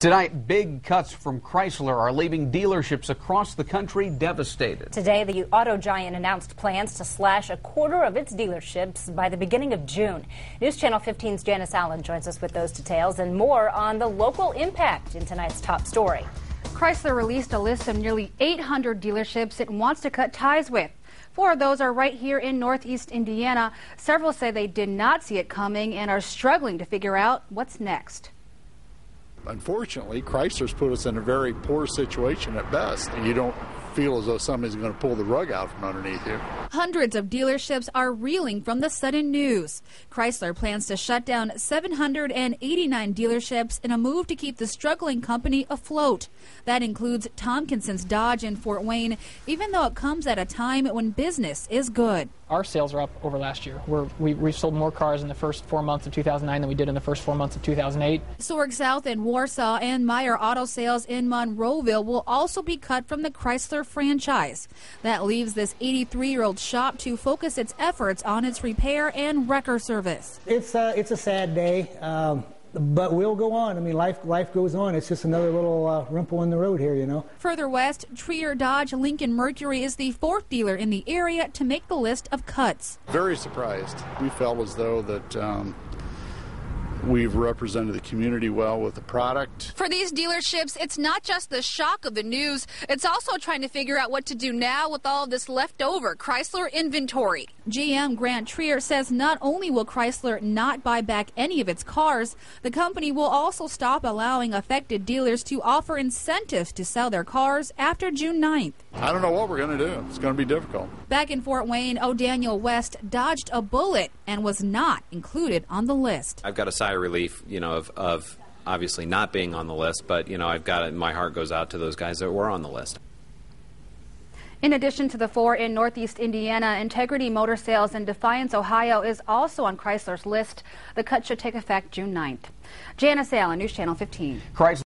Tonight, big cuts from Chrysler are leaving dealerships across the country devastated. Today, the auto giant announced plans to slash a quarter of its dealerships by the beginning of June. News Channel 15's Janice Allen joins us with those details and more on the local impact in tonight's top story. Chrysler released a list of nearly 800 dealerships it wants to cut ties with. 4 of those are right here in Northeast Indiana. Several say they did not see it coming and are struggling to figure out what's next. Unfortunately, Chrysler's put us in a very poor situation at best. You don't feel as though somebody's going to pull the rug out from underneath you. Hundreds of dealerships are reeling from the sudden news. Chrysler plans to shut down 789 dealerships in a move to keep the struggling company afloat. That includes Tompkinson's Dodge in Fort Wayne, even though it comes at a time when business is good. Our sales are up over last year. We've sold more cars in the first 4 months of 2009 than we did in the first 4 months of 2008. Sorg South in Warsaw and Meyer Auto Sales in Monroeville will also be cut from the Chrysler franchise. That leaves this 83-year-old shop to focus its efforts on its repair and wrecker service. It's a sad day, but we'll go on. I mean, life goes on. It's just another little wrinkle in the road here, you know. Further west, Trier Dodge Lincoln Mercury is the 4th dealer in the area to make the list of cuts. Very surprised. We felt as though that we've represented the community well with the product. For these dealerships, it's not just the shock of the news. It's also trying to figure out what to do now with all of this leftover Chrysler inventory. GM Grant Trier says not only will Chrysler not buy back any of its cars, the company will also stop allowing affected dealers to offer incentives to sell their cars after June 9th. I don't know what we're going to do. It's going to be difficult. Back in Fort Wayne, O'Daniel West dodged a bullet and was not included on the list. I've got a sigh of relief, of obviously not being on the list, but, I've got it, my heart goes out to those guys that were on the list. In addition to the 4 in Northeast Indiana, Integrity Motor Sales in Defiance, Ohio is also on Chrysler's list. The cut should take effect June 9th. Janice Allen, News Channel 15. Chrysler